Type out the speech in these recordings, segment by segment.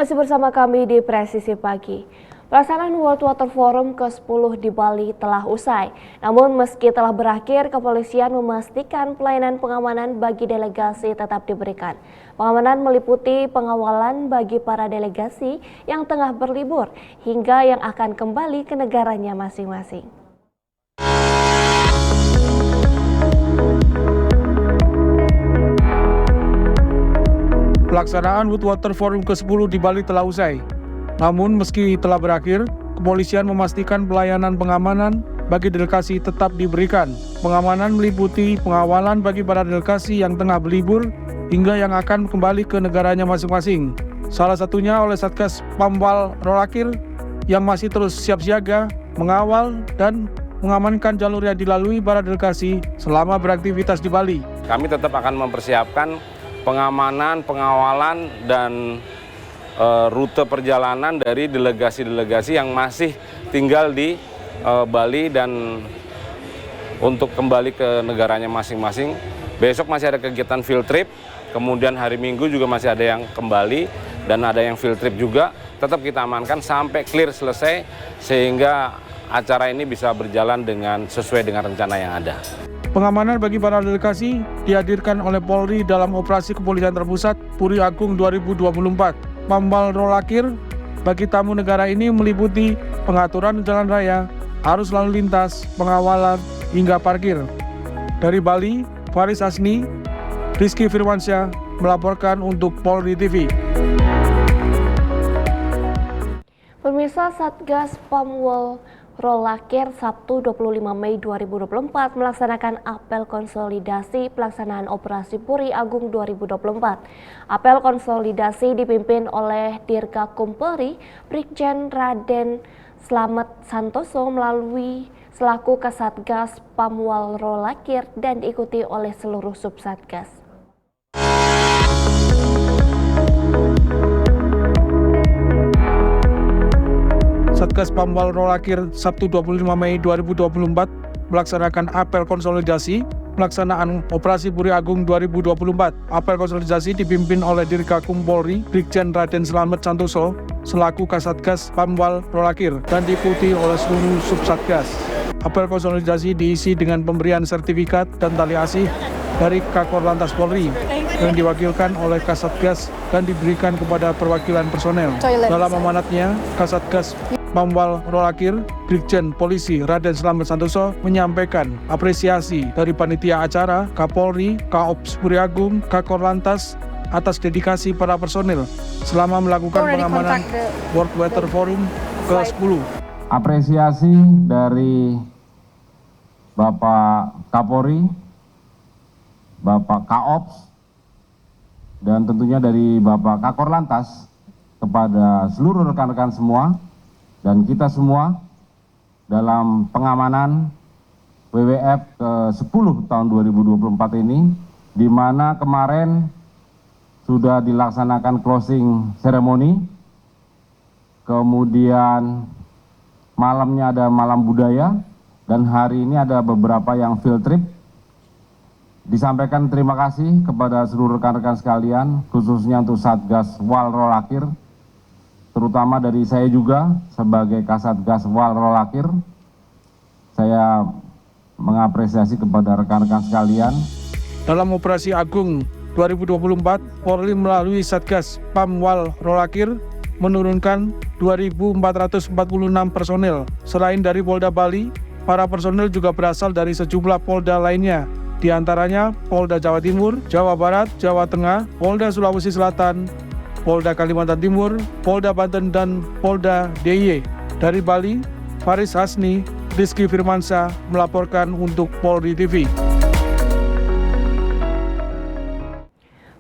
Masih bersama kami di Presisi Pagi. Pelaksanaan World Water Forum ke-10 di Bali telah usai. Namun meski telah berakhir, kepolisian memastikan pelayanan pengamanan bagi delegasi tetap diberikan. Pengamanan meliputi pengawalan bagi para delegasi yang tengah berlibur hingga yang akan kembali ke negaranya masing-masing. Pelaksanaan World Water Forum ke-10 di Bali telah usai. Namun meski telah berakhir, kepolisian memastikan pelayanan pengamanan bagi delegasi tetap diberikan. Pengamanan meliputi pengawalan bagi para delegasi yang tengah berlibur hingga yang akan kembali ke negaranya masing-masing. Salah satunya oleh Satgas Pamwal Rolakir yang masih terus siap siaga, mengawal dan mengamankan jalur yang dilalui para delegasi selama beraktivitas di Bali. Kami tetap akan mempersiapkan pengamanan, pengawalan, dan rute perjalanan dari delegasi-delegasi yang masih tinggal di Bali dan untuk kembali ke negaranya masing-masing. Besok masih ada kegiatan field trip, kemudian hari Minggu juga masih ada yang kembali dan ada yang field trip juga. Tetap kita amankan sampai clear selesai sehingga acara ini bisa berjalan sesuai dengan rencana yang ada. Pengamanan bagi para delegasi dihadirkan oleh Polri dalam operasi kepolisian terpusat Puri Agung 2024. Pamwal Rolakir bagi tamu negara ini meliputi pengaturan jalan raya, arus lalu lintas, pengawalan, hingga parkir. Dari Bali, Faris Hasni, Rizky Firmansyah melaporkan untuk Polri TV. Pemirsa, Satgas Pamwal Rolakir Sabtu 25 Mei 2024 melaksanakan apel konsolidasi pelaksanaan Operasi Puri Agung 2024. Apel konsolidasi dipimpin oleh Dirgakum Polri, Brigjen Raden Slamet Santoso melalui selaku Kasatgas Pamwal Rolakir dan diikuti oleh seluruh subsatgas. Satgas Pamwal Rolakir Sabtu 25 Mei 2024 melaksanakan apel konsolidasi pelaksanaan Operasi Puri Agung 2024. Apel konsolidasi dipimpin oleh Dirgakum Polri, Brigjen Raden Slamet Santoso selaku Kasatgas Pamwal Rolakir dan diikuti oleh seluruh subsatgas. Apel konsolidasi diisi dengan pemberian sertifikat dan tali asih dari Kakor Lantas Polri yang diwakilkan oleh Kasatgas dan diberikan kepada perwakilan personel. Dalam amanatnya, Kasatgas Pamwal Rolakir, Brigjen Polisi Raden Slamet Santoso menyampaikan apresiasi dari panitia acara, Kapolri, Kaops Puri Agung, Kakor Lantas atas dedikasi para personel selama melakukan pengamanan World Water Forum ke-10. Apresiasi dari Bapak Kapolri, Bapak Kaops, dan tentunya dari Bapak Kakor Lantas kepada seluruh rekan-rekan semua dan kita semua dalam pengamanan WWF ke-10 tahun 2024 ini, di mana kemarin sudah dilaksanakan closing ceremony, kemudian malamnya ada malam budaya, dan hari ini ada beberapa yang field trip. Disampaikan terima kasih kepada seluruh rekan-rekan sekalian, khususnya untuk Satgas Wal Rolakir, terutama dari saya juga sebagai Kasatgas Wal Rolakir. Saya mengapresiasi kepada rekan-rekan sekalian. Dalam Operasi Agung 2024, Polri melalui Satgas Pamwal Rolakir menurunkan 2.446 personel. Selain dari Polda Bali, para personel juga berasal dari sejumlah polda lainnya, di antaranya Polda Jawa Timur, Jawa Barat, Jawa Tengah, Polda Sulawesi Selatan, Polda Kalimantan Timur, Polda Banten, dan Polda DIY. Dari Bali, Faris Hasni, Rizky Firmansyah melaporkan untuk Polri TV.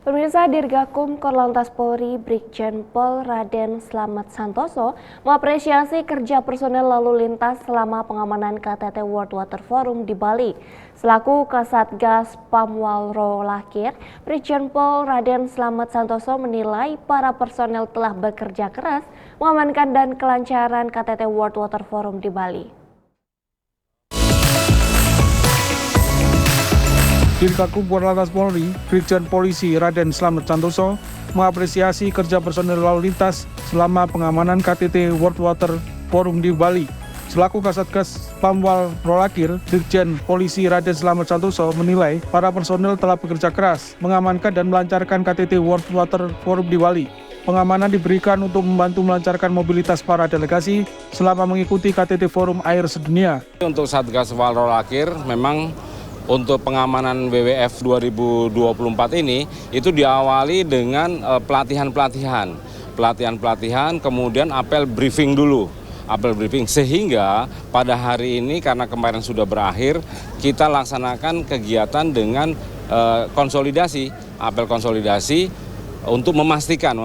Pemirsa, Dirgakum Korlantas Polri Brigjen Pol Raden Slamet Santoso mengapresiasi kerja personel lalu lintas selama pengamanan KTT World Water Forum di Bali. Selaku Kasatgas Pamwal Rolakir, Brigjen Pol Raden Slamet Santoso menilai para personel telah bekerja keras mengamankan dan kelancaran KTT World Water Forum di Bali. Dirgakum Korlantas Polri, Brigjen Polisi Raden Slamet Santoso mengapresiasi kerja personel lalu lintas selama pengamanan KTT World Water Forum di Bali. Selaku Kasatgas Pamwal Rolakir, Brigjen Polisi Raden Slamet Santoso menilai para personel telah bekerja keras mengamankan dan melancarkan KTT World Water Forum di Bali. Pengamanan diberikan untuk membantu melancarkan mobilitas para delegasi selama mengikuti KTT Forum Air Sedunia. Untuk Satgas Pamwal Rolakir memang untuk pengamanan WWF 2024 ini itu diawali dengan pelatihan-pelatihan, kemudian apel briefing dulu. Apel briefing sehingga pada hari ini karena kemarin sudah berakhir kita laksanakan kegiatan dengan konsolidasi, apel konsolidasi untuk memastikan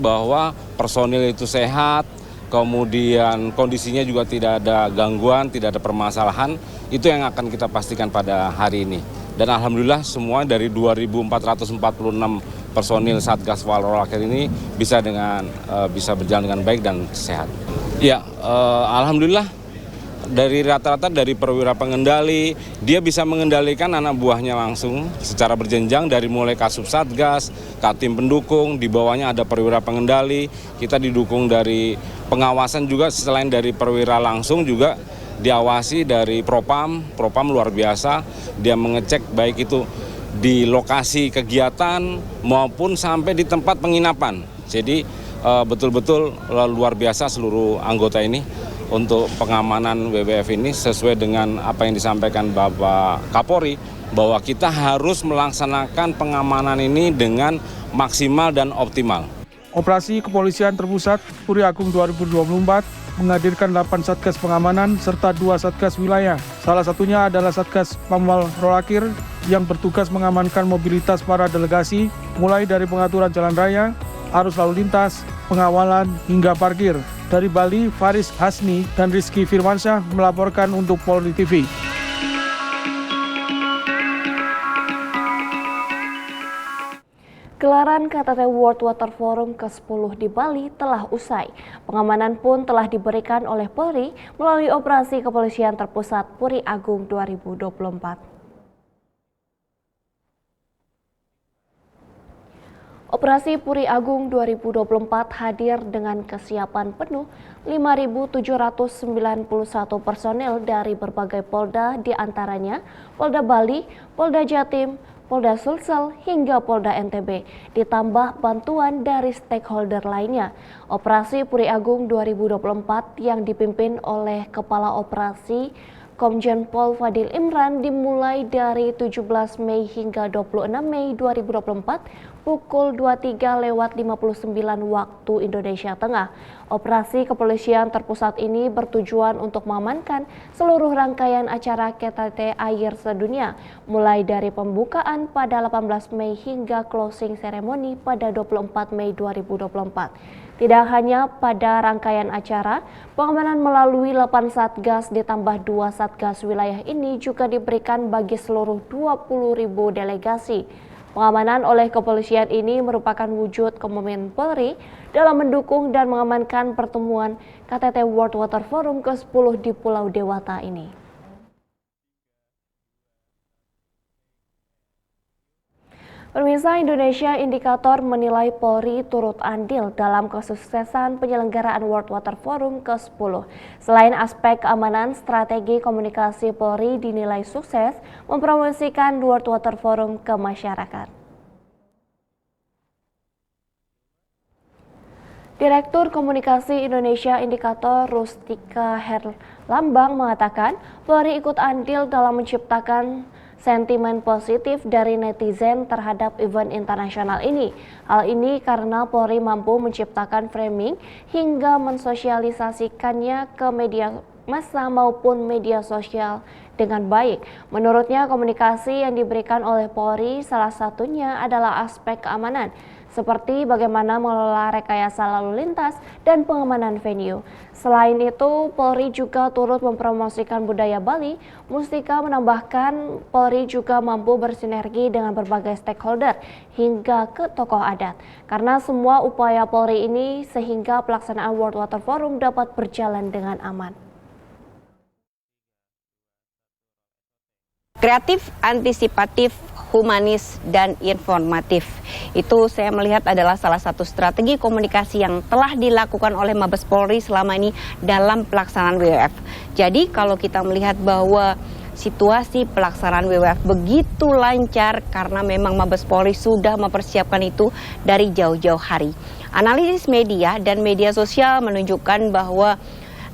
bahwa personil itu sehat, kemudian kondisinya juga tidak ada gangguan, tidak ada permasalahan, itu yang akan kita pastikan pada hari ini. Dan alhamdulillah semua dari 2.446 personil Satgas Pamwal Rolakir ini bisa berjalan dengan baik dan sehat. Ya, alhamdulillah dari rata-rata dari perwira pengendali, dia bisa mengendalikan anak buahnya langsung secara berjenjang dari mulai Kasub Satgas, Katim pendukung, di bawahnya ada perwira pengendali, kita didukung dari pengawasan juga selain dari perwira langsung juga diawasi dari Propam luar biasa, dia mengecek baik itu di lokasi kegiatan maupun sampai di tempat penginapan. Jadi betul-betul luar biasa seluruh anggota ini untuk pengamanan WWF ini sesuai dengan apa yang disampaikan Bapak Kapolri bahwa kita harus melaksanakan pengamanan ini dengan maksimal dan optimal. Operasi Kepolisian Terpusat Puri Agung 2024 menghadirkan 8 Satgas pengamanan serta 2 Satgas wilayah. Salah satunya adalah Satgas Pamwal Rolakir yang bertugas mengamankan mobilitas para delegasi mulai dari pengaturan jalan raya, arus lalu lintas, pengawalan hingga parkir. Dari Bali, Faris Hasni dan Rizky Firmansyah melaporkan untuk Polri TV. Gelaran KTT World Water Forum ke-10 di Bali telah usai. Pengamanan pun telah diberikan oleh Polri melalui Operasi Kepolisian Terpusat Puri Agung 2024. Operasi Puri Agung 2024 hadir dengan kesiapan penuh 5.791 personel dari berbagai Polda, diantaranya Polda Bali, Polda Jatim, Polda Sulsel hingga Polda NTB, ditambah bantuan dari stakeholder lainnya. Operasi Puri Agung 2024 yang dipimpin oleh Kepala Operasi Komjen Pol Fadil Imran dimulai dari 17 Mei hingga 26 Mei 2024 pukul 23.59 waktu Indonesia Tengah. Operasi kepolisian terpusat ini bertujuan untuk mengamankan seluruh rangkaian acara KTT Air Sedunia, mulai dari pembukaan pada 18 Mei hingga closing ceremony pada 24 Mei 2024. Tidak hanya pada rangkaian acara, pengamanan melalui 8 Satgas ditambah 2 Satgas wilayah ini juga diberikan bagi seluruh 20.000 delegasi. Pengamanan oleh kepolisian ini merupakan wujud komitmen Polri dalam mendukung dan mengamankan pertemuan KTT World Water Forum ke-10 di Pulau Dewata ini. Pemirsa, Indonesia Indikator menilai Polri turut andil dalam kesuksesan penyelenggaraan World Water Forum ke-10. Selain aspek keamanan, strategi komunikasi Polri dinilai sukses mempromosikan World Water Forum ke masyarakat. Direktur Komunikasi Indonesia Indikator Rustika Herlambang mengatakan Polri ikut andil dalam menciptakan sentimen positif dari netizen terhadap event internasional ini. Hal ini karena Polri mampu menciptakan framing hingga mensosialisasikannya ke media massa maupun media sosial dengan baik. Menurutnya, komunikasi yang diberikan oleh Polri salah satunya adalah aspek keamanan, seperti bagaimana mengelola rekayasa lalu lintas dan pengamanan venue. Selain itu, Polri juga turut mempromosikan budaya Bali. Mustika menambahkan Polri juga mampu bersinergi dengan berbagai stakeholder hingga ke tokoh adat. Karena semua upaya Polri ini sehingga pelaksanaan World Water Forum dapat berjalan dengan aman. Kreatif, antisipatif, humanis, dan informatif. Itu saya melihat adalah salah satu strategi komunikasi yang telah dilakukan oleh Mabes Polri selama ini dalam pelaksanaan WWF. Jadi kalau kita melihat bahwa situasi pelaksanaan WWF begitu lancar karena memang Mabes Polri sudah mempersiapkan itu dari jauh-jauh hari. Analisis media dan media sosial menunjukkan bahwa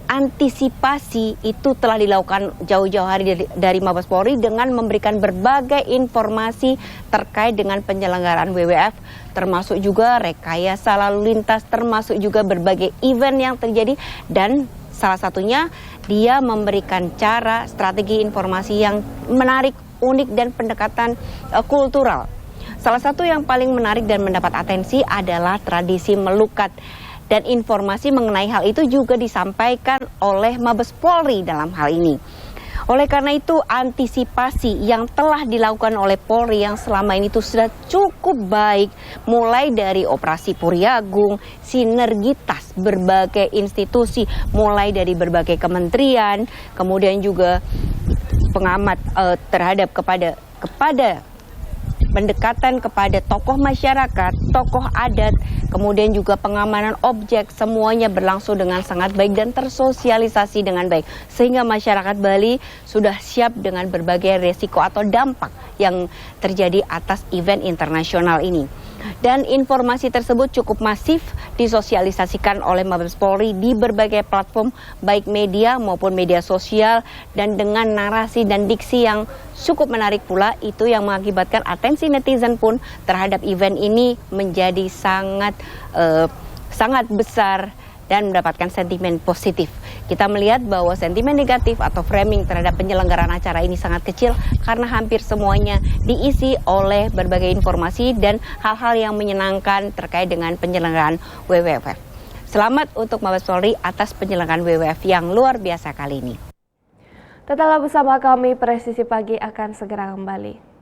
antisipasi itu telah dilakukan jauh-jauh hari dari Mabes Polri dengan memberikan berbagai informasi terkait dengan penyelenggaraan WWF, termasuk juga rekayasa lalu lintas, termasuk juga berbagai event yang terjadi, dan salah satunya dia memberikan cara strategi informasi yang menarik, unik, dan pendekatan kultural. Salah satu yang paling menarik dan mendapat atensi adalah tradisi melukat. Dan informasi mengenai hal itu juga disampaikan oleh Mabes Polri dalam hal ini. Oleh karena itu, antisipasi yang telah dilakukan oleh Polri yang selama ini itu sudah cukup baik, mulai dari operasi Puri Agung, sinergitas berbagai institusi, mulai dari berbagai kementerian, kemudian juga pengamat terhadap kepada pendekatan kepada tokoh masyarakat, tokoh adat, kemudian juga pengamanan objek, semuanya berlangsung dengan sangat baik dan tersosialisasi dengan baik. Sehingga masyarakat Bali sudah siap dengan berbagai resiko atau dampak yang terjadi atas event internasional ini. Dan informasi tersebut cukup masif disosialisasikan oleh Mabes Polri di berbagai platform, baik media maupun media sosial, dan dengan narasi dan diksi yang cukup menarik pula, itu yang mengakibatkan atensi netizen pun terhadap event ini menjadi sangat besar dan mendapatkan sentimen positif. Kita melihat bahwa sentimen negatif atau framing terhadap penyelenggaraan acara ini sangat kecil karena hampir semuanya diisi oleh berbagai informasi dan hal-hal yang menyenangkan terkait dengan penyelenggaraan WWF. Selamat untuk Mabes Polri atas penyelenggaraan WWF yang luar biasa kali ini. Tetaplah bersama kami, Presisi Pagi akan segera kembali.